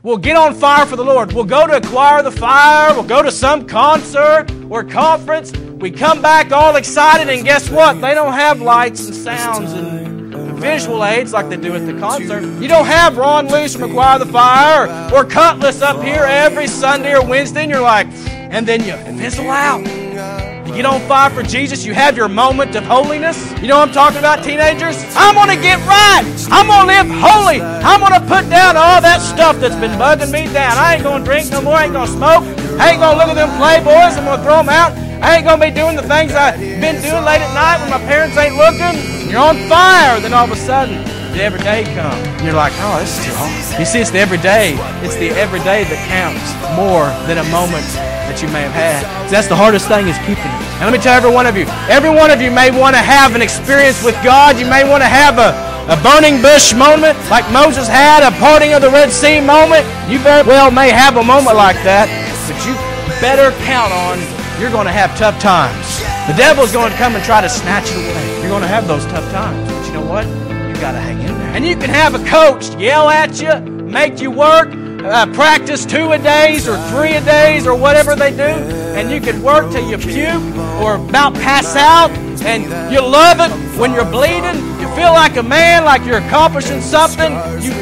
We'll get on fire for the Lord. We'll go to acquire the fire. We'll go to some concert or conference. We come back all excited, and guess what? They don't have lights and sounds and visual aids like they do at the concert. You don't have Ron Luce from Acquire the Fire or Cutlass up here every Sunday or Wednesday, and you're like, and then you fizzle out. You get on fire for Jesus. You have your moment of holiness. You know what I'm talking about, teenagers? I'm going to get right. I'm going to live holy. I'm going to put down all that stuff that's been bugging me down. I ain't going to drink no more. I ain't going to smoke. I ain't going to look at them playboys. I'm going to throw them out. I ain't going to be doing the things I've been doing late at night when my parents ain't looking. You're on fire. Then all of a sudden, the everyday comes. And you're like, oh, this is too hard. You see, it's the everyday. It's the everyday that counts more than a moment that you may have had. So that's the hardest thing, is keeping it. And let me tell every one of you may want to have an experience with God. You may want to have a burning bush moment like Moses had, a parting of the Red Sea moment. You very well may have a moment like that, but you better count on you're going to have tough times. The devil's going to come and try to snatch it away. You're going to have those tough times. But you know what? You've got to hang in there. And you can have a coach yell at you, make you work, practice 2-a-days or 3-a-days or whatever they do, and you can work till you puke or about pass out, and you love it when you're bleeding. You feel like a man, like you're accomplishing something.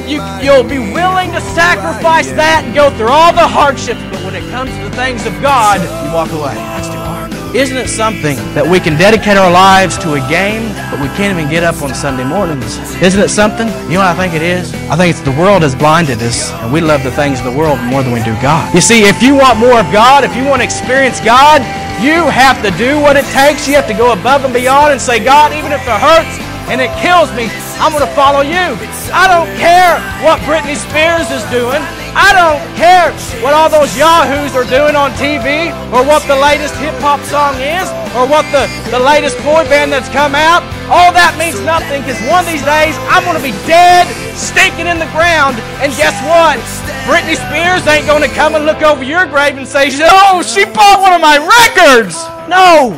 You'll be willing to sacrifice that and go through all the hardships, but when it comes to the things of God, you walk away. That's too hard. Isn't it something that we can dedicate our lives to a game, but we can't even get up on Sunday mornings? Isn't it something? You know what I think it is? I think it's the world has blinded us, and we love the things of the world more than we do God. You see, if you want more of God, if you want to experience God, you have to do what it takes. You have to go above and beyond and say, God, even if it hurts and it kills me, I'm going to follow you. I don't care what Britney Spears is doing. I don't care what all those yahoos are doing on TV, or what the latest hip-hop song is, or what the latest boy band that's come out. All that means nothing, because one of these days I'm going to be dead, stinking in the ground, and guess what? Britney Spears ain't going to come and look over your grave and say, oh, she bought one of my records. No.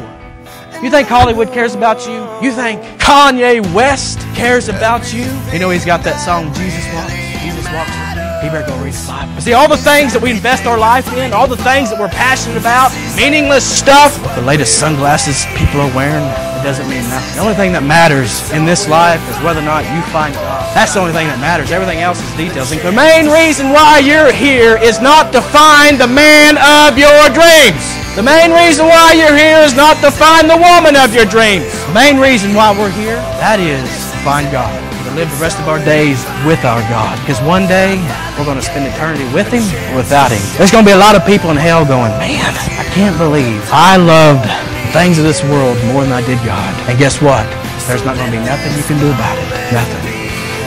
You think Hollywood cares about you? You think Kanye West cares about you? You know he's got that song, Jesus Walks. Jesus Walks with me. He better go read his Bible. See, all the things that we invest our life in, all the things that we're passionate about, meaningless stuff, the latest sunglasses people are wearing, it doesn't mean nothing. The only thing that matters in this life is whether or not you find God. That's the only thing that matters. Everything else is details. And the main reason why you're here is not to find the man of your dreams. The main reason why you're here is not to find the woman of your dreams. The main reason why we're here, that is to find God. To live the rest of our days with our God. Because one day, we're going to spend eternity with Him or without Him. There's going to be a lot of people in hell going, man, I can't believe I loved the things of this world more than I did God. And guess what? There's not going to be nothing you can do about it. Nothing.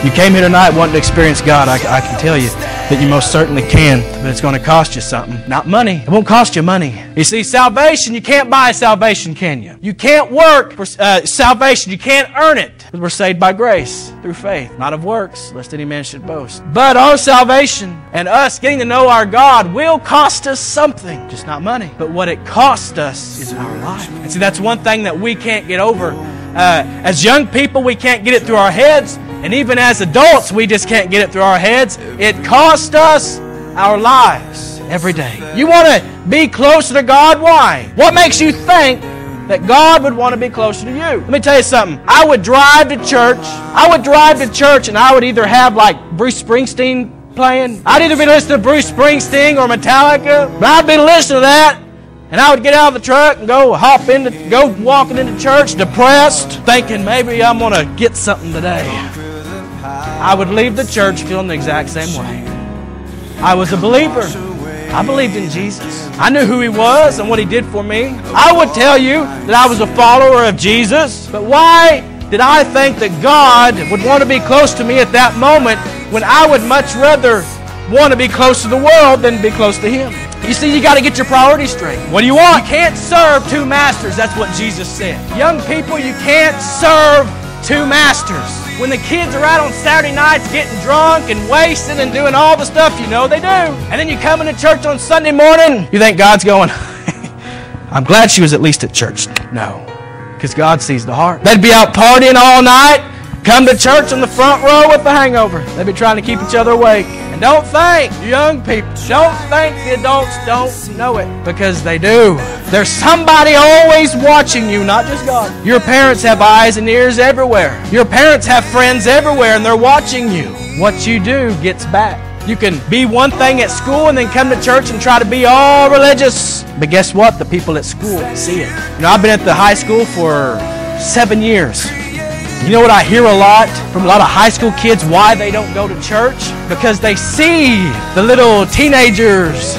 You came here tonight wanting to experience God. I can tell you that you most certainly can, but it's going to cost you something. Not money. It won't cost you money. You see, salvation, you can't buy salvation, can you? You can't work for salvation. You can't earn it. We're saved by grace through faith, not of works, lest any man should boast. But our salvation and us getting to know our God will cost us something. Just not money. But what it costs us is our life. And see, that's one thing that we can't get over. As young people, we can't get it through our heads. And even as adults, we just can't get it through our heads. It costs us our lives every day. You want to be closer to God? Why? What makes you think that God would want to be closer to you? Let me tell you something. I would drive to church. And I would either have like Bruce Springsteen playing. I'd either be listening to Bruce Springsteen or Metallica. But I'd be listening to that. And I would get out of the truck and go walking into church depressed, thinking maybe I'm going to get something today. I would leave the church feeling the exact same way. I was a believer. I believed in Jesus. I knew who He was and what He did for me. I would tell you that I was a follower of Jesus. But why did I think that God would want to be close to me at that moment when I would much rather want to be close to the world than be close to Him? You see, you got to get your priorities straight. What do you want? You can't serve two masters. That's what Jesus said. Young people, you can't serve two masters. When the kids are out on Saturday nights getting drunk and wasted and doing all the stuff you know they do, and then you come into church on Sunday morning, you think God's going, I'm glad she was at least at church. No, because God sees the heart. They'd be out partying all night, come to church on the front row with the hangover. They'd be trying to keep each other awake. And And don't think, young people, don't think the adults don't know it, because they do. There's somebody always watching you, not just God. Your parents have eyes and ears everywhere. Your parents have friends everywhere, and they're watching you. What you do gets back. You can be one thing at school and then come to church and try to be all religious. But guess what? The people at school see it. You know, I've been at the high school for 7 years. You know what I hear a lot from a lot of high school kids, why they don't go to church? Because they see the little teenagers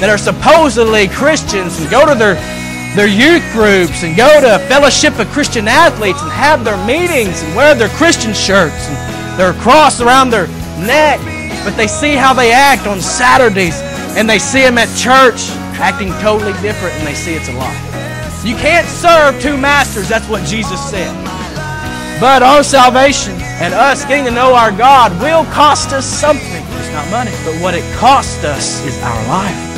that are supposedly Christians and go to their youth groups and go to Fellowship of Christian Athletes and have their meetings and wear their Christian shirts and their cross around their neck. But they see how they act on Saturdays, and they see them at church acting totally different, and they see it's a lie. You can't serve two masters, that's what Jesus said. But our salvation and us getting to know our God will cost us something. It's not money, but what it costs us is our life.